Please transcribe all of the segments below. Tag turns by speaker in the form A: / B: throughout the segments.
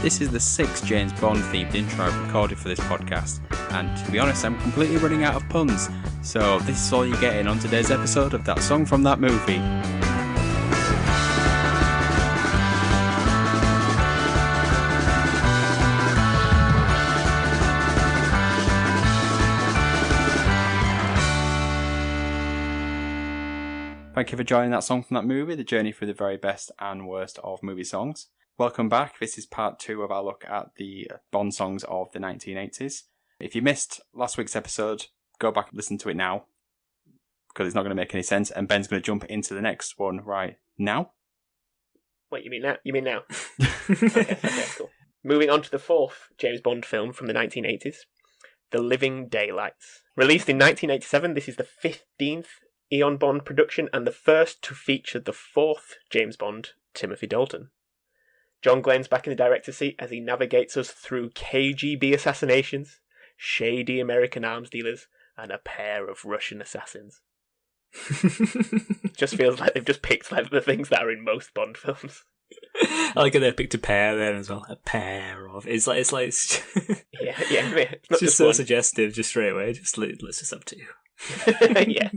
A: This is the 6th James Bond themed intro I've recorded for this podcast, and to be honest, I'm completely running out of puns, so this is all you're getting on today's episode of That Song from That Movie. Thank you for joining That Song from That Movie, the journey through the very best and worst of movie songs. Welcome back. This is part 2 of our look at the Bond songs of the 1980s. If you missed last week's episode, go back and listen to it now, because it's not going to make any sense, and Ben's going to jump into the next one right now.
B: Wait, you mean now? You mean now? Okay, cool. Moving on to the 4th James Bond film from the 1980s, The Living Daylights. Released in 1987, this is the 15th Eon Bond production and the first to feature the 4th James Bond, Timothy Dalton. John Glenn's back in the director's seat as he navigates us through KGB assassinations, shady American arms dealers, and a pair of Russian assassins. Just feels like they've just picked like the things that are in most Bond films.
C: I like how they picked a pair there as well. A pair of. It's like
B: yeah. It's
C: just so one. Suggestive, just straight away. Just let's just up to you.
B: Yeah.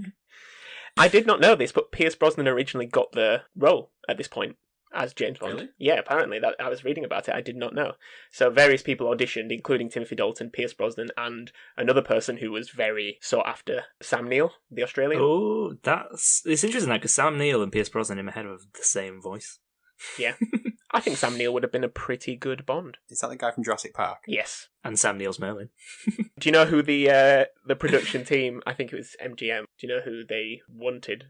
B: I did not know this, but Pierce Brosnan originally got the role at this point as James Bond.
C: Really?
B: Yeah, apparently. That I was reading about it. I did not know. So various people auditioned, including Timothy Dalton, Pierce Brosnan, and another person who was very sought after, Sam Neill, the Australian.
C: Oh, it's interesting that, because Sam Neill and Pierce Brosnan in my head have the same voice.
B: Yeah. I think Sam Neill would have been a pretty good Bond.
A: Is that the guy from Jurassic Park?
B: Yes.
C: And Sam Neill's Merlin.
B: Do you know who the production team, I think it was MGM, do you know who they wanted?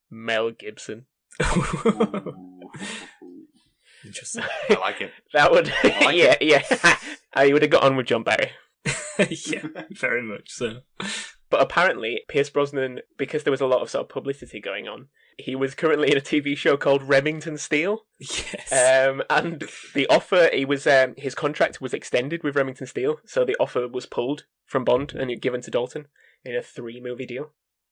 B: Mel Gibson.
C: Interesting.
A: I like it.
B: That would, yeah. You would have got on with John Barry.
C: Yeah, very much so.
B: But apparently, Pierce Brosnan, because there was a lot of sort of publicity going on, he was currently in a TV show called Remington Steele.
C: Yes.
B: And the offer, his contract was extended with Remington Steele, so the offer was pulled from Bond and given to Dalton in a 3-movie deal,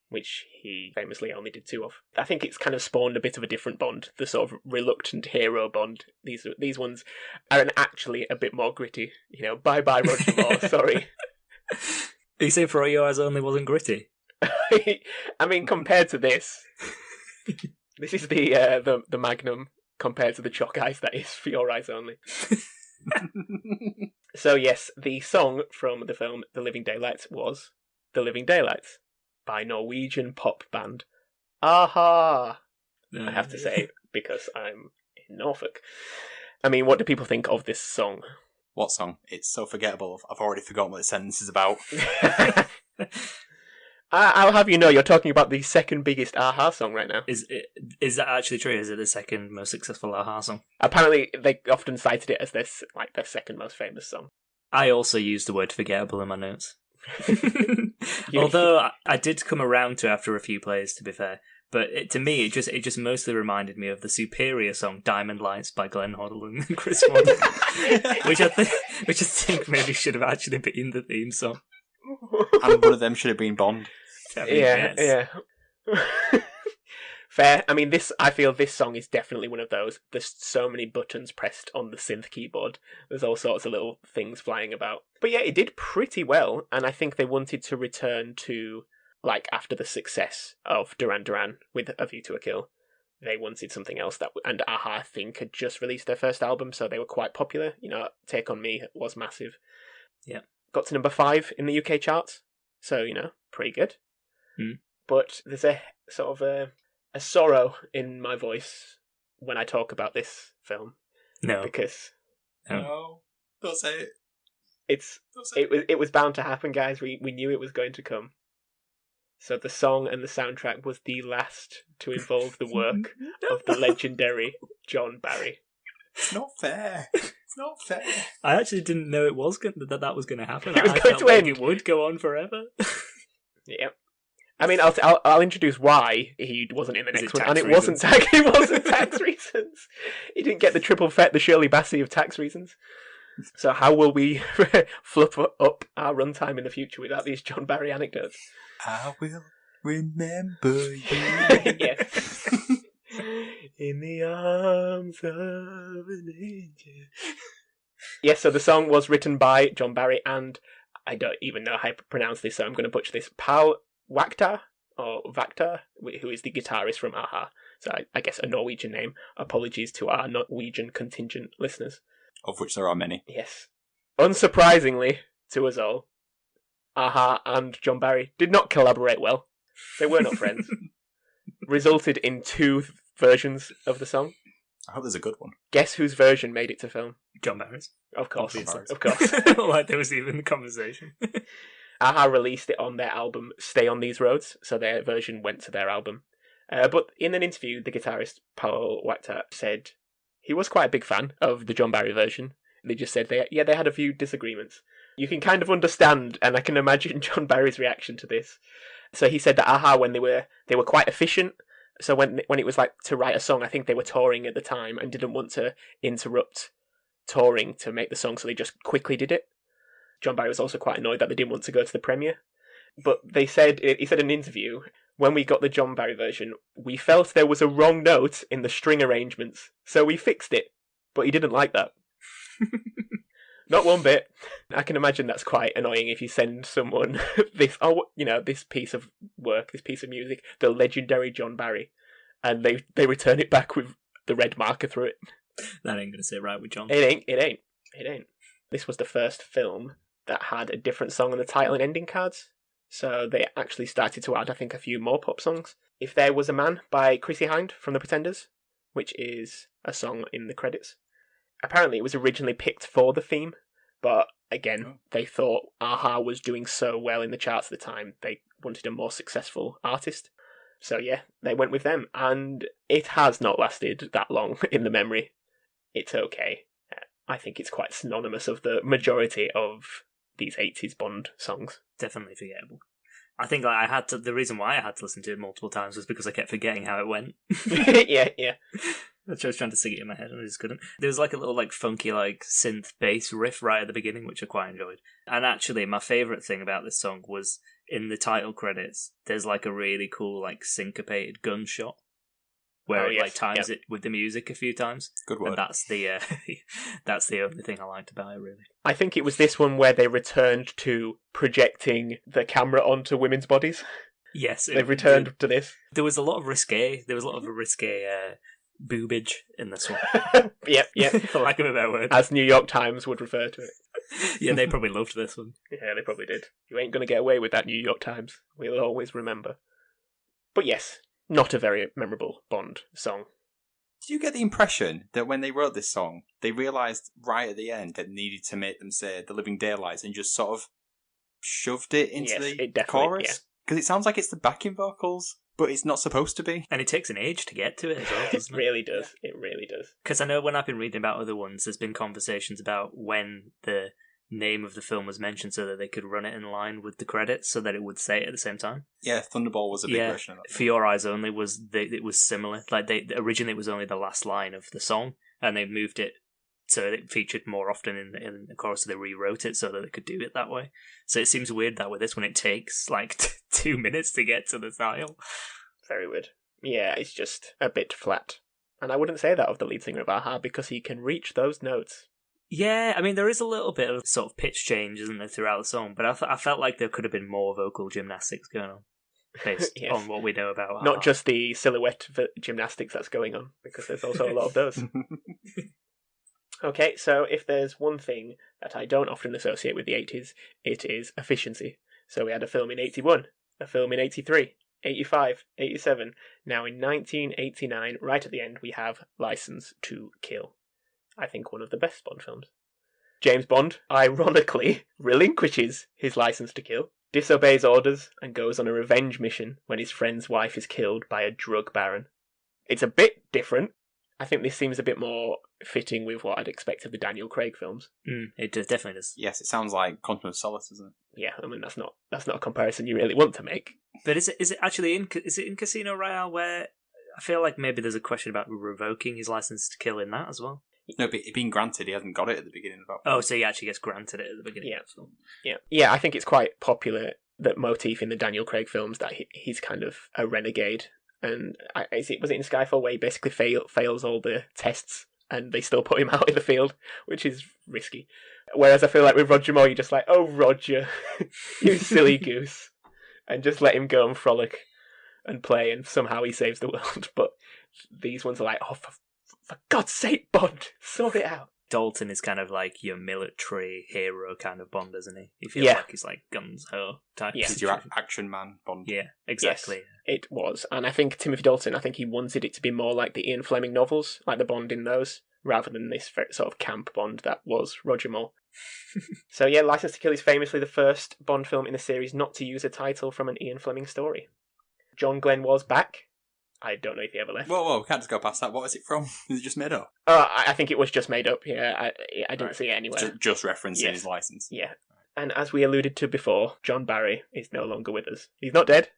B: which he famously only did 2 of. I think it's kind of spawned a bit of a different Bond, the sort of reluctant hero Bond. These ones are actually a bit more gritty. You know, bye-bye Roger Moore, sorry.
C: Are you saying For Your Eyes Only wasn't gritty?
B: I mean, compared to this, this is the magnum compared to the chalk ice that is For Your Eyes Only. So yes, the song from the film The Living Daylights was The Living Daylights by Norwegian pop band Aha. I have to say, because I'm in Norfolk. I mean, what do people think of this song?
A: What song? It's so forgettable. I've already forgotten what the sentence is about.
B: I'll have you know, you're talking about the second biggest Aha song right now.
C: Is that actually true? Is it the second most successful Aha song?
B: Apparently, they often cited it as their second most famous song.
C: I also used the word forgettable in my notes. Although I did come around to after a few plays, to be fair. But to me, it just mostly reminded me of the superior song "Diamond Lights" by Glenn Hoddle and Chris Waddle, which I think maybe should have actually been the theme song.
A: And one of them should have been Bond.
B: Yeah. Fair. I mean, I feel this song is definitely one of those. There's so many buttons pressed on the synth keyboard. There's all sorts of little things flying about. But yeah, it did pretty well, and I think they wanted to return to, like, after the success of Duran Duran with A View to a Kill, they wanted something else and Aha, I think, had just released their first album, so they were quite popular. You know, Take On Me was massive.
C: Yeah.
B: Got to number 5 in the UK charts, so, you know, pretty good.
C: Mm.
B: But there's a sort of a sorrow in my voice when I talk about this film.
C: No.
B: Because...
A: No. Don't say it.
B: It was bound to happen, guys. We knew it was going to come. So the song and the soundtrack was the last to involve the work of the legendary John Barry.
A: It's not fair. It's not fair.
C: I actually didn't know that was going to happen.
B: It was
C: I
B: going
C: felt
B: to
C: like
B: end.
C: It would go on forever.
B: Yeah. I mean, I'll introduce why he wasn't in the next one, and it wasn't tax reasons. He didn't get the triple fet, the Shirley Bassey of tax reasons. So how will we fluff up our runtime in the future without these John Barry anecdotes?
A: I will remember you.
B: Yeah. In the arms of an angel. Yes, so the song was written by John Barry and I don't even know how to pronounce this, so I'm going to butcher this. Paul Wachter, or Vaktar, who is the guitarist from Aha. So I guess a Norwegian name. Apologies to our Norwegian contingent listeners.
A: Of which there are many.
B: Yes. Unsurprisingly to us all, Aha and John Barry did not collaborate well. They were not friends. Resulted in 2 versions of the song.
A: I hope there's a good one.
B: Guess whose version made it to film?
C: John Barry's.
B: Of course.
C: Obviously.
B: Of course.
C: Like there was even a conversation.
B: Aha released it on their album Stay on These Roads, so their version went to their album. But in an interview, the guitarist Paul Wachter said he was quite a big fan of the John Barry version. They just said they had a few disagreements. You can kind of understand, and I can imagine John Barry's reaction to this. So he said that Aha, when they were quite efficient. So when it was like to write a song, I think they were touring at the time and didn't want to interrupt touring to make the song, so they just quickly did it. John Barry was also quite annoyed that they didn't want to go to the premiere. But he said in an interview, when we got the John Barry version, we felt there was a wrong note in the string arrangements, so we fixed it. But he didn't like that. Not one bit. I can imagine that's quite annoying if you send someone this piece of work, this piece of music, the legendary John Barry, and they return it back with the red marker through it.
C: That ain't gonna sit right with John.
B: It ain't. This was the first film that had a different song on the title and ending cards. So they actually started to add, I think, a few more pop songs. If There Was a Man by Chrissy Hind from The Pretenders, which is a song in the credits. Apparently it was originally picked for the theme, but again, they thought Aha was doing so well in the charts at the time, they wanted a more successful artist. So yeah, they went with them, and it has not lasted that long in the memory. It's okay. I think it's quite synonymous of the majority of these 80s Bond songs.
C: Definitely forgettable. I think the reason why I had to listen to it multiple times was because I kept forgetting how it went.
B: Yeah.
C: I was trying to sing it in my head and I just couldn't. There was like a little funky synth bass riff right at the beginning, which I quite enjoyed. And actually, my favourite thing about this song was in the title credits, there's a really cool syncopated gunshot where it times it with the music a few times.
A: Good word.
C: And that's the that's the only thing I liked about it, really.
B: I think it was this one where they returned to projecting the camera onto women's bodies.
C: Yes,
B: they've returned to this.
C: There was a lot of risque boobage in this one.
B: Yep.
C: For lack of a better word.
B: As New York Times would refer to it.
C: Yeah, they probably loved this one.
B: Yeah, they probably did. You ain't going to get away with that, New York Times. We'll always remember. But yes, not a very memorable Bond song.
A: Did you get the impression that when they wrote this song, they realised right at the end that they needed to make them say The Living Daylights and just sort of shoved it into the chorus? Because it sounds like it's the backing vocals, but it's not supposed to be.
C: And it takes an age to get to it as well, doesn't it?
B: It really does. It really does.
C: Because I know when I've been reading about other ones, there's been conversations about when the name of the film was mentioned so that they could run it in line with the credits so that it would say it at the same time.
A: Yeah, Thunderball was a big version of that.
C: For Your Eyes Only it was similar. Originally it was only the last line of the song, and they moved it so it featured more often in the chorus, so they rewrote it so that they could do it that way. So it seems weird that with this one it takes 2 minutes to get to the title.
B: Very weird. Yeah, it's just a bit flat. And I wouldn't say that of the lead singer of Aha, because he can reach those notes.
C: Yeah, I mean, there is a little bit of sort of pitch change, isn't there, throughout the song, but I felt like there could have been more vocal gymnastics going on, based on what we know about Aha.
B: Not just the silhouette gymnastics that's going on, because there's also a lot of those. Okay, so if there's one thing that I don't often associate with the 80s, it is efficiency. So we had a film in 81, a film in 83, 85, 87. Now in 1989, right at the end, we have License to Kill. I think one of the best Bond films. James Bond, ironically, relinquishes his license to kill, disobeys orders, and goes on a revenge mission when his friend's wife is killed by a drug baron. It's a bit different. I think this seems a bit more fitting with what I'd expect of the Daniel Craig films.
C: It definitely does.
A: Yes, it sounds like Quantum of Solace, doesn't it?
B: Yeah, I mean that's not a comparison you really want to make.
C: But is it actually in Casino Royale where I feel like maybe there's a question about revoking his license to kill in that as well?
A: No, but it being granted, he hasn't got it at the beginning of that.
C: Oh, so he actually gets granted it at the beginning.
B: Yeah. I think it's quite popular, that motif in the Daniel Craig films, that he's kind of a renegade. And was it in Skyfall where he basically fails all the tests and they still put him out in the field, which is risky. Whereas I feel like with Roger Moore, you're just like, oh, Roger, you silly goose. And just let him go and frolic and play, and somehow he saves the world. But these ones are like, oh, for God's sake, Bond, sort it out.
C: Dalton is kind of like your military hero kind of Bond, isn't he? He feels
B: Yeah.
C: like he's like guns-ho type.
B: Yeah.
A: This is your action man Bond.
C: Yeah, exactly.
B: Yes, it was. And I think Timothy Dalton, he wanted it to be more like the Ian Fleming novels, like the Bond in those, rather than this sort of camp Bond that was Roger Moore. So yeah, License to Kill is famously the first Bond film in the series not to use a title from an Ian Fleming story. John Glenn was back. I don't know if he ever left.
A: Whoa, we can't just go past that. What is it from? Is it just made up?
B: I think it was just made up, yeah. I didn't see it anywhere.
A: Just referencing
B: Yes.
A: his license.
B: Yeah. And as we alluded to before, John Barry is no longer with us. He's not dead.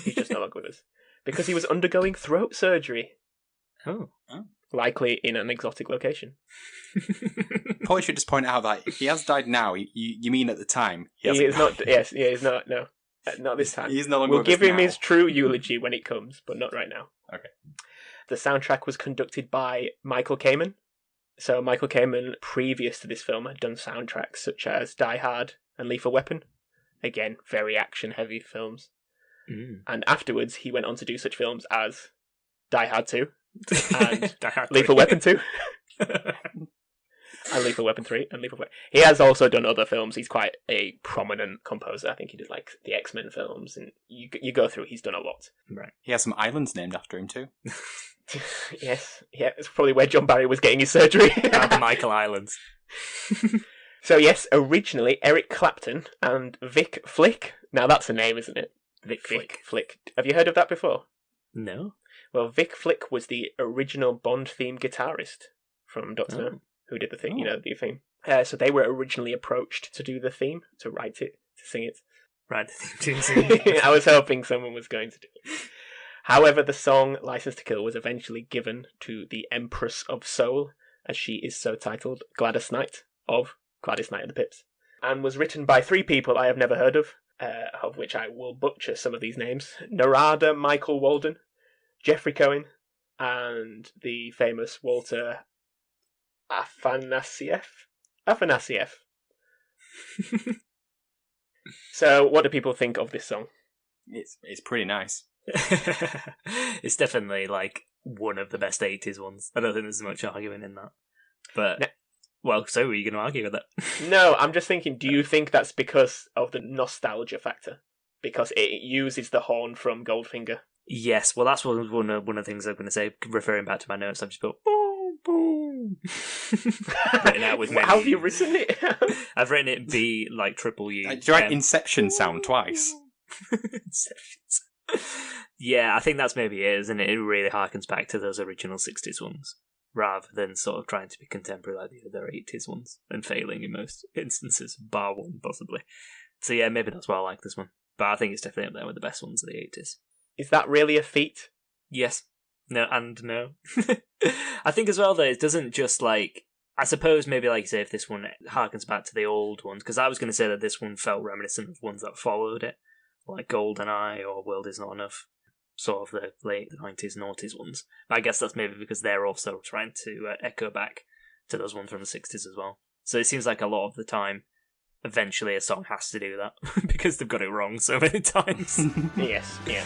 B: He's just no longer with us. Because he was undergoing throat surgery.
C: Oh.
B: Likely in an exotic location.
A: Probably should just point out that he has died now. You mean at the time?
B: He is not. Yes, he is not. No, not this time.
A: He's no longer.
B: We'll
A: with
B: give
A: us
B: him
A: now.
B: his true eulogy when it comes, but not right now.
A: Okay.
B: The soundtrack was conducted by Michael Kamen. So Michael Kamen, previous to this film, had done soundtracks such as Die Hard and Lethal Weapon. Again, very action-heavy films.
C: Mm.
B: And afterwards, he went on to do such films as Die Hard 2 and
C: Die Hard
B: Lethal
C: 3.
B: Weapon 2. And Lethal Weapon 3 and Lethal Weapon. He has also done other films. He's quite a prominent composer. I think he did like the X-Men films, and you go through, he's done a lot.
C: Right.
A: He has some islands named after him too.
B: Yes, yeah, it's probably where John Barry was getting his surgery.
C: The Michael Islands.
B: So yes, originally Eric Clapton and Vic Flick. Now that's a name, isn't it?
C: Vic
B: Flick. Have you heard of that before?
C: No.
B: Well, Vic Flick was the original Bond-themed guitarist from Doctor No, who did the theme, the theme. So they were originally approached to do the theme, to write it, to sing it.
C: Right, the theme tune.
B: I was hoping someone was going to do it. However, the song License to Kill was eventually given to the Empress of Soul, as she is so titled, Gladys Knight of Gladys Knight and the Pips, and was written by three people I have never heard of which I will butcher some of these names. Narada Michael Walden, Jeffrey Cohen, and the famous Walter Afanasieff. So, what do people think of this song?
A: It's pretty nice.
C: It's definitely like one of the best 80s ones. I don't think there's much argument in that. But, well, so were you going to argue with that?
B: No, I'm just thinking, do you think that's because of the nostalgia factor? Because it uses the horn from Goldfinger?
C: Yes, well, that's one of the things I'm going to say. Referring back to my notes, I've just put boom, boom. Written out with me.
B: How have you written it?
C: I've written it B like triple U.
A: Do you write Inception sound twice?
C: Yeah, I think that's maybe it, isn't it? It really harkens back to those original 60s ones, rather than sort of trying to be contemporary like the other 80s ones, and failing in most instances, bar one, possibly. So yeah, maybe that's why I like this one. But I think it's definitely up there with the best ones of the 80s.
B: Is that really a feat?
C: Yes. No, and no. I think as well that it doesn't just like... I suppose maybe like you say if this one harkens back to the old ones, because I was going to say that this one felt reminiscent of ones that followed it, like GoldenEye or World Is Not Enough, sort of the late 90s, noughties ones. I guess that's maybe because they're also trying to echo back to those ones from the 60s as well. So it seems like a lot of the time, eventually a song has to do that, because they've got it wrong so many times.
B: Yes, yeah.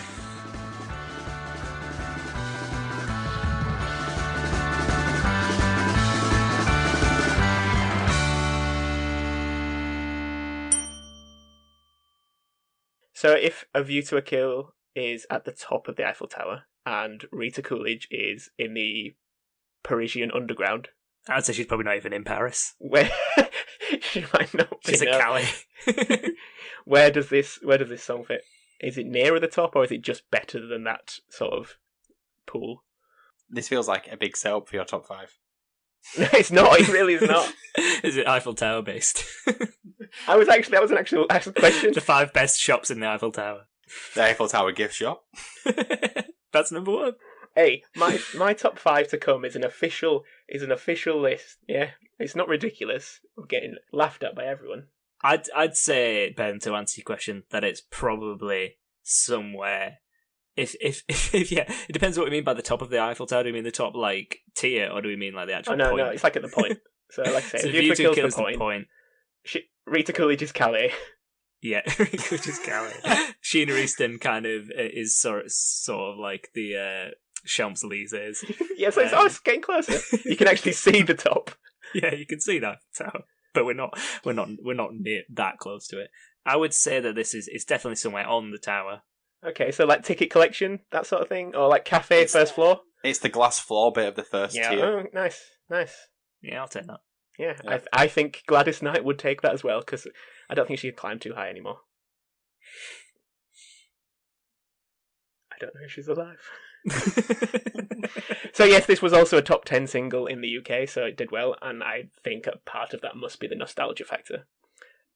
B: So if A View to a Kill is at the top of the Eiffel Tower and Rita Coolidge is in the Parisian underground,
C: I'd say she's probably not even in Paris.
B: where she might not be.
C: She's at
B: no.
C: Calais.
B: Where does this song fit? Is it nearer the top, or is it just better than that sort of pool?
A: This feels like a big setup for your top 5.
B: No, it's not. It really is not.
C: Is it Eiffel Tower based?
B: That was an actual question.
C: The 5 best shops in the Eiffel Tower.
A: The Eiffel Tower gift shop.
C: That's number 1.
B: Hey, my top 5 to come is an official list. Yeah, it's not ridiculous. I'm getting laughed at by everyone.
C: I'd say, Ben, to answer your question, that it's probably somewhere if yeah, it depends what we mean by the top of the Eiffel Tower. Do we mean the top like tier, or do we mean like the actual
B: Oh no,
C: point?
B: no, it's like at the point. So like I say,
C: So
B: if
C: View
B: Rita
C: 2
B: kills
C: kills
B: the point, Rita Coolidge's Calais.
C: Yeah, Coach's Calais. Sheena Easton kind of is sort of like the Champs-Élysées.
B: Yeah, so it's getting closer. You can actually see the top.
C: Yeah, you can see that tower, but we're not near that close to it. I would say that it's definitely somewhere on the tower.
B: Okay, so like ticket collection, that sort of thing, or like cafe first floor.
A: It's the glass floor bit of the first
B: Yeah,
A: tier.
B: oh, nice.
C: Yeah, I'll take that.
B: Yeah. I think Gladys Knight would take that as well, because I don't think she could climb too high anymore. I don't know if she's alive. So yes, this was also a top 10 single in the UK, so it did well, and I think a part of that must be the nostalgia factor.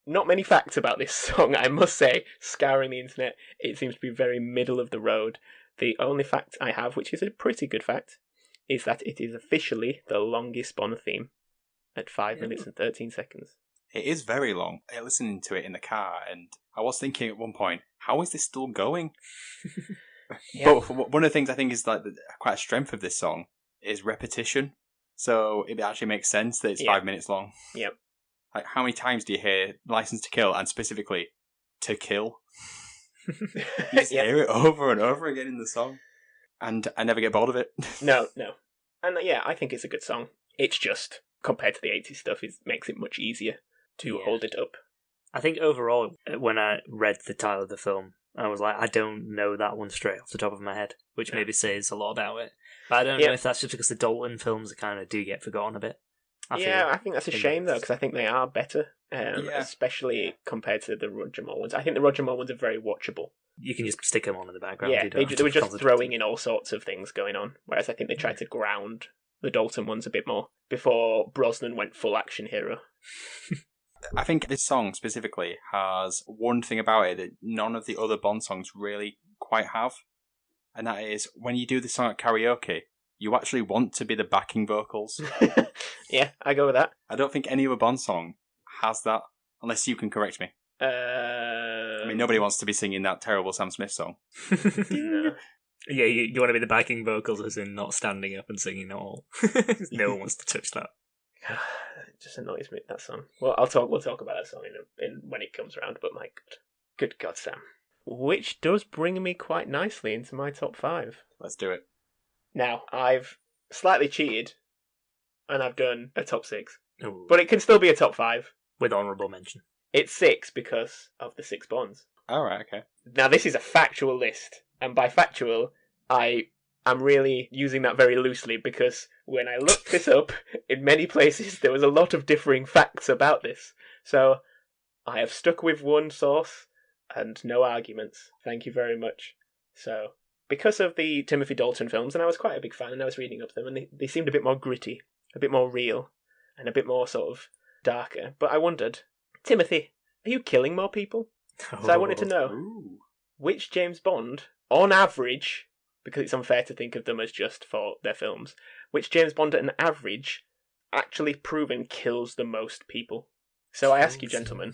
B: Not many facts about this song, I must say. Scouring the internet, it seems to be very middle of the road. The only fact I have, which is a pretty good fact, is that it is officially the longest Bond theme at 5 minutes and 13 seconds.
A: It is very long. I listening to it in the car, and I was thinking at one point, how is this still going?
B: Yeah.
A: But one of the things I think is like quite a strength of this song is repetition. So it actually makes sense that it's 5 minutes long.
B: Yep.
A: Like, how many times do you hear "License to Kill" and specifically "to kill"? You just hear it over and over again in the song, and I never get bored of it.
B: No. And yeah, I think it's a good song. It's just, compared to the 80s stuff, it makes it much easier to hold it up.
C: I think overall, when I read the title of the film, I was like, I don't know that one straight off the top of my head, which maybe says a lot about it. But I don't know if that's just because the Dalton films kind of do get forgotten a bit.
B: I think that's a shame, though, because I think they are better, especially compared to the Roger Moore ones. I think the Roger Moore ones are very watchable.
C: You can just stick them on in the background.
B: Yeah, they were just throwing in all sorts of things going on, whereas I think they tried to ground the Dalton ones a bit more before Brosnan went full action hero.
A: I think this song specifically has one thing about it that none of the other Bond songs really quite have, and that is when you do the song at karaoke, you actually want to be the backing vocals.
B: Yeah, I go with that.
A: I don't think any other Bond song has that, unless you can correct me. I mean, nobody wants to be singing that terrible Sam Smith song.
B: No.
C: Yeah, you want to be the backing vocals as in not standing up and singing at all. No one wants to touch that.
B: It just annoys me, that song. Well, we'll talk about that song in when it comes around, but my good God, Sam. Which does bring me quite nicely into my top 5.
A: Let's do it.
B: Now, I've slightly cheated, and I've done a top 6.
C: Ooh.
B: But it can still be a top 5.
C: With honourable mention.
B: It's 6 because of the 6 Bonds.
A: Alright, okay.
B: Now, this is a factual list, and by factual, I'm really using that very loosely, because when I looked this up, in many places there was a lot of differing facts about this. So, I have stuck with one source, and no arguments. Thank you very much. So, because of the Timothy Dalton films, and I was quite a big fan, and I was reading up them, and they seemed a bit more gritty, a bit more real, and a bit more sort of darker. But I wondered, Timothy, are you killing more people? So I wanted to know, which James Bond, on average, because it's unfair to think of them as just for their films, which James Bond at an average actually proven kills the most people? So I ask you, gentlemen,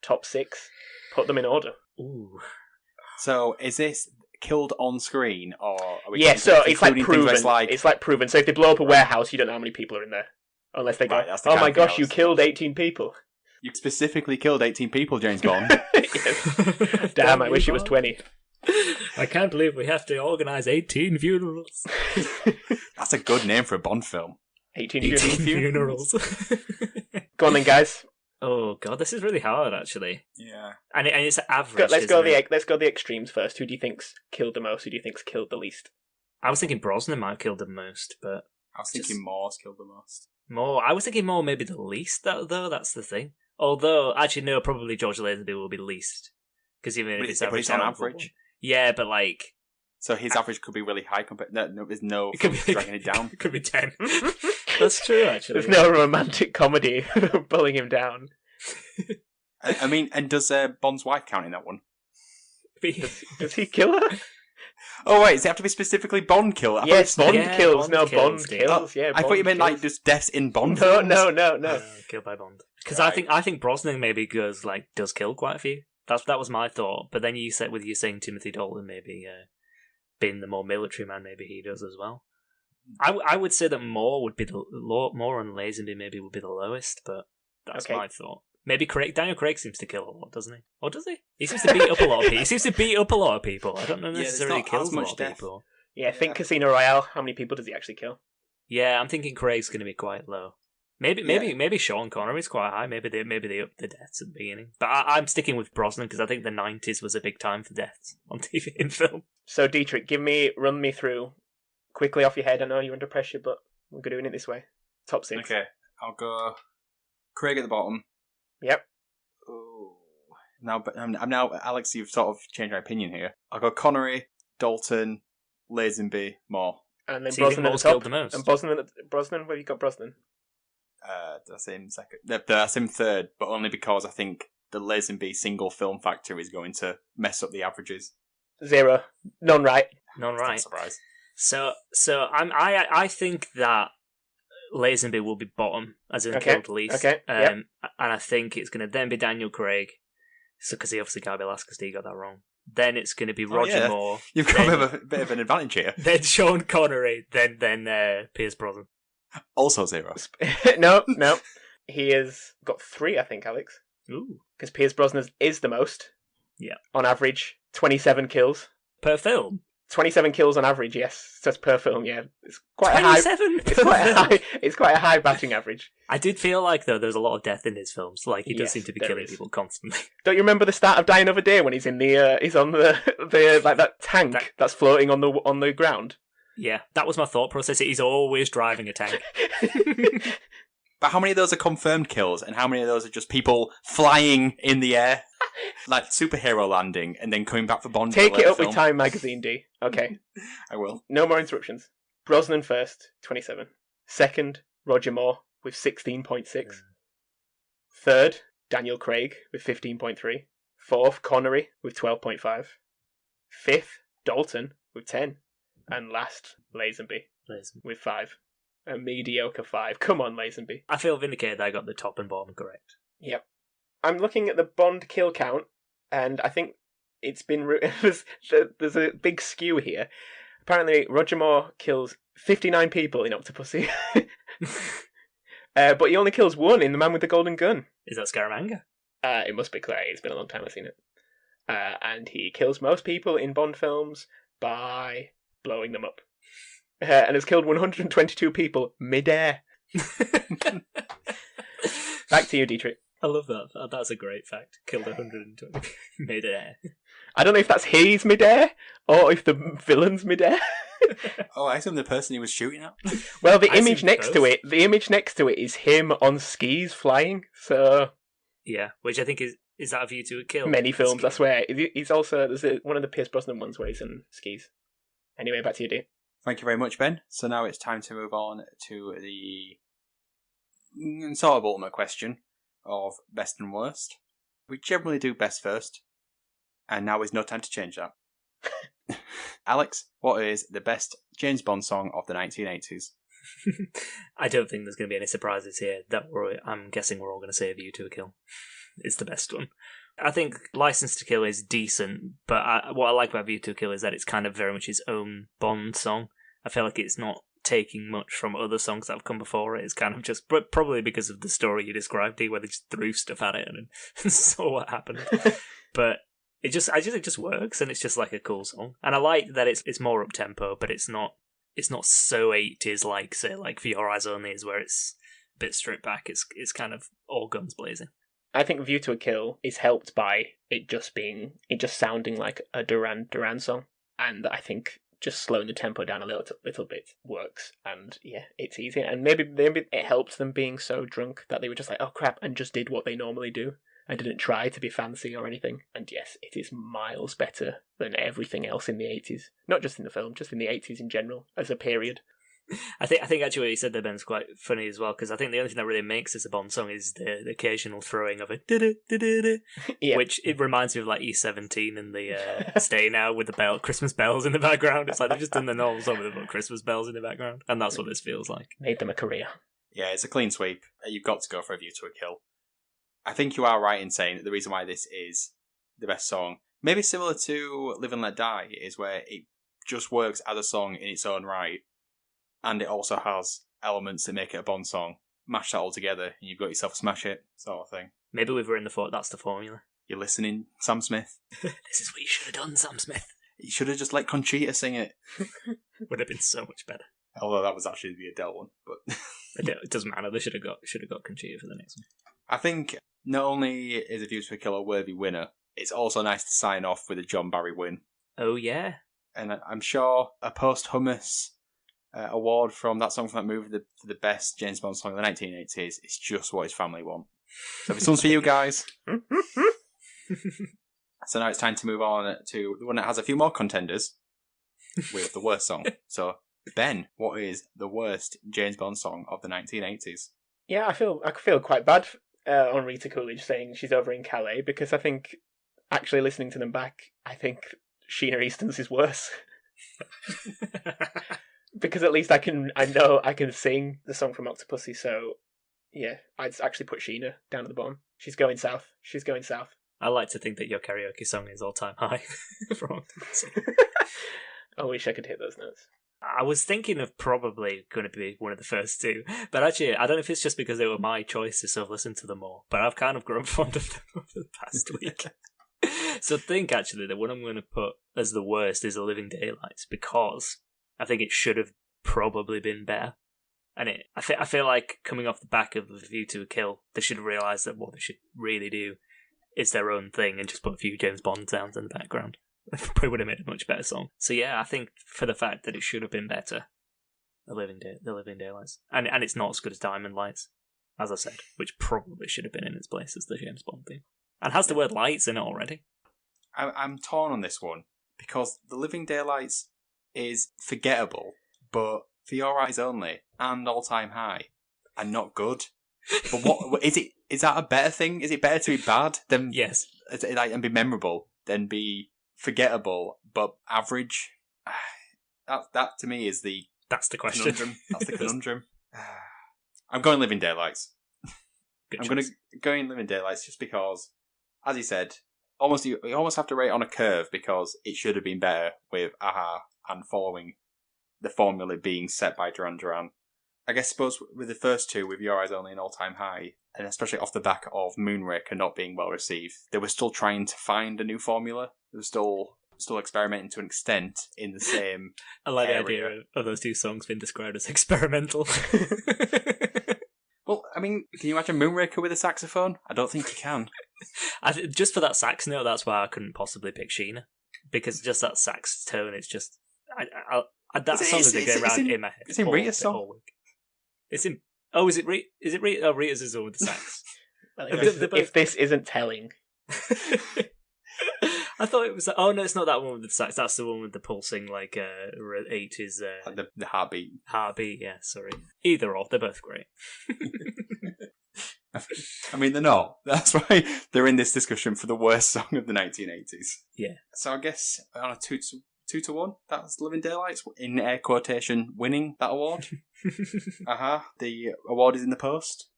B: top 6, put them in order.
C: Ooh.
A: So is this killed on screen, or are we
B: so it's like proven.
A: Like...
B: It's like proven. So if they blow up a warehouse, you don't know how many people are in there, unless they go, "Oh my gosh, you killed 18 people."
A: You specifically killed 18 people, James Bond.
B: Yes. Damn, I wish it was 20.
C: I can't believe we have to organise 18 funerals.
A: That's a good name for a Bond film.
B: 18
C: funerals.
B: Go on then, guys.
C: Oh god, this is really hard, actually.
A: Yeah,
C: and it's average.
B: Let's go the extremes first. Who do you think's killed the most? Who do you think's killed the least?
C: I was thinking Brosnan might have killed the most, but
A: I was thinking Moore's killed the most.
C: Moore. I was thinking Moore maybe the least. Though that's the thing. Although actually no, probably George Lazenby will be the least, because even if it's average,
A: on average.
C: Yeah, but like.
A: So his average could be really high compared. No, there's no dragging it down.
C: It could be 10. That's true, actually.
B: There's no romantic comedy pulling him down.
A: I mean, and does Bond's wife count in that one?
B: Does he kill her?
A: Oh wait, does it have to be specifically Bond kill?
B: Yes, Bond kills. Bond kills.
A: I thought you meant like just deaths in Bond.
B: No.
C: Killed by Bond. Because right. I think Brosnan maybe does kill quite a few. That was my thought. But then you said saying Timothy Dalton maybe being the more military man, maybe he does as well. I would say that Moore would be Moore and Lazenby maybe would be the lowest, but that's my thought. Maybe Daniel Craig seems to kill a lot, doesn't he? Or does he? He seems to beat up a lot of people. He seems to beat up a lot of people. I don't know necessarily kills a lot of people.
B: Yeah, think Casino Royale. How many people does he actually kill?
C: Yeah, I'm thinking Craig's going to be quite low. Maybe Sean Connery's quite high. Maybe they up the deaths at the beginning. But I'm sticking with Brosnan because I think the 90s was a big time for deaths on TV and film.
B: So Dietrich, run me through quickly off your head. I know you're under pressure, but we're doing it this way. Top 6.
A: Okay, I'll go Craig at the bottom.
B: Yep.
A: Ooh. I'm now Alex. You've sort of changed my opinion here. I'll go Connery, Dalton, Lazenby, Moore.
B: And then
C: so
B: Brosnan at the top.
C: The most.
B: And Brosnan, where have you got Brosnan?
A: That's him second. That's him third, but only because I think the Lazenby single film factor is going to mess up the averages.
B: 0. None right.
A: Surprise.
C: So I think that Lazenby will be bottom, as in killed least.
B: Okay.
C: And I think it's going to then be Daniel Craig, so because he obviously can't be last because he got that wrong. Then it's going to be Roger Moore.
A: You've got a bit of an advantage here.
C: Then Sean Connery. Then Pierce Brosnan.
A: Also 0.
B: No. He has got 3, I think, Alex.
C: Ooh.
B: Because Pierce Brosnan is the most.
C: Yeah.
B: On average, 27 kills.
C: Per film?
B: 27 kills on average, yes. So it's per film, yeah. It's quite
C: 27
B: It's quite a high batting average.
C: I did feel like, though, there's a lot of death in his films. Like, he does seem to be killing people constantly.
B: Don't you remember the start of Die Another Day when he's in he's on the like that tank that's floating on the ground?
C: Yeah, that was my thought process. He's always driving a tank.
A: But how many of those are confirmed kills, and how many of those are just people flying in the air, like superhero landing, and then coming back for Bond?
B: Take it up with Time Magazine, D. Okay.
A: I will.
B: No more interruptions. Brosnan first, 27. Second, Roger Moore with 16.6. Third, Daniel Craig with 15.3. Fourth, Connery with 12.5. Fifth, Dalton with 10. And last, Lazenby with 5. A mediocre 5. Come on, Lazenby.
C: I feel vindicated that I got the top and bottom correct.
B: Yep. I'm looking at the Bond kill count, and I think it's been... there's a big skew here. Apparently, Roger Moore kills 59 people in Octopussy. But he only kills 1 in The Man with the Golden Gun.
C: Is that Scaramanga?
B: It must be Clay. It's been a long time I've seen it. And he kills most people in Bond films by blowing them up. And has killed 122 people mid-air. Back to you, Dietrich.
C: I love that. That's a great fact. Killed 120 mid-air.
B: I don't know if that's his mid-air or if the villain's mid-air.
A: Oh, I assume the person he was shooting at.
B: Well, the image next to it is him on skis flying. So
C: yeah, which I think is that a View to a Kill?
B: Many films, I swear. He's also there's one of the Pierce Brosnan ones where he's on skis. Anyway, back to you, D.
A: Thank you very much, Ben. So now it's time to move on to the sort of ultimate question of best and worst. We generally do best first, and now is no time to change that. Alex, what is the best James Bond song of the 1980s?
C: I don't think there's going to be any surprises here. I'm guessing we're all going to say A View to a Kill. It's the best one. I think License to Kill is decent, but what I like about View to a Kill is that it's kind of very much its own Bond song. I feel like it's not taking much from other songs that have come before it. It's kind of just, probably because of the story you described, where they just threw stuff at it and saw what happened. But it just works, and it's just like a cool song. And I like that it's more up tempo, but it's not so 80s like, say, like For Your Eyes Only is, where it's a bit stripped back. It's kind of all guns blazing.
B: I think View to a Kill is helped by it just sounding like a Duran Duran song, and I think just slowing the tempo down a little bit works. And yeah, it's easy, and maybe it helped them being so drunk that they were just like, oh crap, and just did what they normally do. I didn't try to be fancy or anything. And yes, it is miles better than everything else in the 80s. Not just in the film, just in the 80s in general as a period.
C: I think actually what you said there, Ben, is quite funny as well, because I think the only thing that really makes this a Bond song is the occasional throwing of it,
B: yeah.
C: Which it reminds me of like E17 and the Stay Now with the Christmas bells in the background. It's like they've just done the normal song with the Christmas bells in the background, and that's what this feels like.
B: Made them a career.
A: Yeah, it's a clean sweep. You've got to go for A View to a Kill. I think you are right in saying that the reason why this is the best song, maybe similar to Live and Let Die, is where it just works as a song in its own right, and it also has elements that make it a Bond song. Mash that all together, and you've got yourself a smash hit sort of thing.
C: Maybe we've written the thought that's the formula.
A: You're listening, Sam Smith.
C: This is what you should have done, Sam Smith.
A: You should have just let Conchita sing it.
C: Would have been so much better.
A: Although that was actually the Adele one, but
C: It doesn't matter. They should have got Conchita for the next one.
A: I think not only is A View to a Kill a worthy winner, it's also nice to sign off with a John Barry win.
C: Oh yeah,
A: And I'm sure a posthumous award from that song from that movie for the best James Bond song of the 1980s is just what his family want. So this one's for you guys. So now it's time to move on to the one that has a few more contenders with the worst song. So Ben, what is the worst James Bond song of the 1980s?
B: Yeah, I feel quite bad on Rita Coolidge saying she's over in Calais, because I think actually listening to them back, I think Sheena Easton's is worse. Because at least I know I can sing the song from Octopussy, so yeah, I'd actually put Sheena down at the bottom. She's going south.
C: I like to think that your karaoke song is all-time high for Octopussy.
B: I wish I could hit those notes.
C: I was thinking of probably going to be one of the first two, but actually, I don't know if it's just because they were my choices, so I've listened to them more. But I've kind of grown fond of them over the past week. So I think actually the one I'm going to put as the worst is The Living Daylights, because I think it should have probably been better. And I feel like coming off the back of A View to a Kill, they should realise that what they should really do is their own thing and just put a few James Bond sounds in the background. Probably would have made a much better song. So yeah, I think for the fact that it should have been better, The Living Daylights, and it's not as good as Diamond Lights, as I said, which probably should have been in its place as the James Bond theme, and has the word lights in it already.
A: I'm torn on this one because The Living Daylights is forgettable, but For Your Eyes Only and All Time High are not good. But what is it? Is that a better thing? Is it better to be bad than
C: Yes,
A: and be memorable than be forgettable but average? That to me is
C: that's the question.
A: Conundrum. That's the conundrum. I'm going Living Daylights. I'm going to go in Living Daylights just because, as you said, you almost have to rate on a curve because it should have been better with Aha and following the formula being set by Duran Duran. I suppose with the first two, with Your Eyes Only and All Time High, and especially off the back of Moonraker not being well received, they were still trying to find a new formula. They were still experimenting to an extent in the same
C: I like
A: area.
C: the idea of those two songs being described as experimental.
A: Well, I mean, can you imagine Moonraker with a saxophone? I don't think you can.
C: Just for that sax note, that's why I couldn't possibly pick Sheena, because just that sax tone, it's just that song is going around in my head.
A: It's in Rita's song.
C: It's in. Oh, is it Rita? Is it Rita? Oh, Rita's is the one with the sax.
B: Well, if this isn't telling.
C: I thought it was. Oh no, it's not that one with the sax. That's the one with the pulsing, like 80s.
A: The heartbeat.
C: Heartbeat. Yeah, sorry. Either or, they're both great.
A: I mean, they're not. That's why they're in this discussion for the worst song of the 1980s.
C: Yeah.
A: So I guess on a 2-1, that's Living Daylights, in air quotation, winning that award. The award is in the post.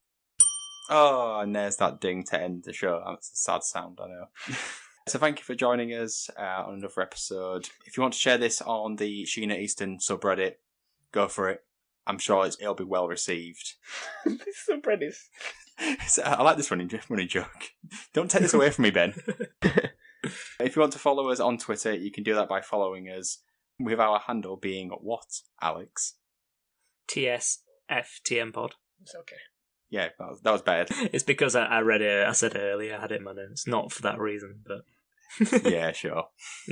A: Oh, and there's that ding to end the show. That's a sad sound, I know. So thank you for joining us on another episode. If you want to share this on the Sheena Easton subreddit, go for it. I'm sure it'll be well received.
B: This subreddit.
A: I like this running joke. Don't take this away from me, Ben. If you want to follow us on Twitter, you can do that by following us, with our handle being what, Alex?
C: TSFTM pod.
B: It's okay.
A: Yeah, that was better.
C: It's because I read it. I said it earlier. I had it in my notes. Not for that reason, but
A: yeah, sure.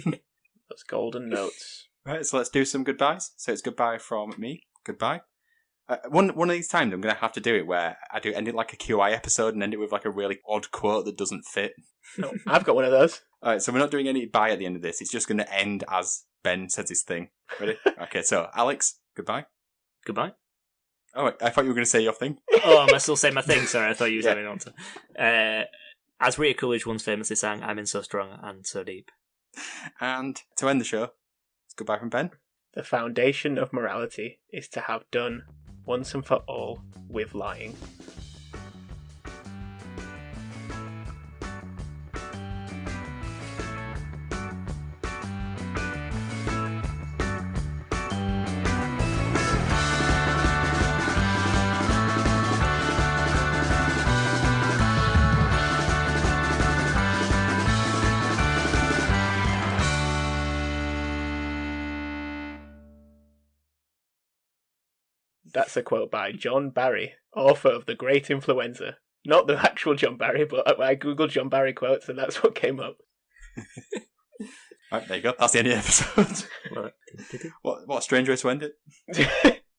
B: Those golden notes.
A: Right, so let's do some goodbyes. So it's goodbye from me. Goodbye. One of these times I'm going to have to do it where I do end it like a QI episode and end it with like a really odd quote that doesn't fit.
B: No, I've got one of those.
A: Alright, so we're not doing any bye at the end of this. It's just going to end as Ben says his thing. Ready? Okay, so Alex, goodbye.
C: Goodbye.
A: Oh, wait, I thought you were going to say your thing.
C: Oh, am I still saying my thing? Sorry, I thought you were saying on to. As Rita Coolidge once famously sang, I'm in so strong and so deep.
A: And to end the show, it's goodbye from Ben.
B: The foundation of morality is to have done, once and for all, with lying. That's a quote by John Barry, author of The Great Influenza. Not the actual John Barry, but I googled John Barry quotes and that's what came up.
A: Right, there you go. That's the end of the episode.
C: Right.
A: What a strange way to end it.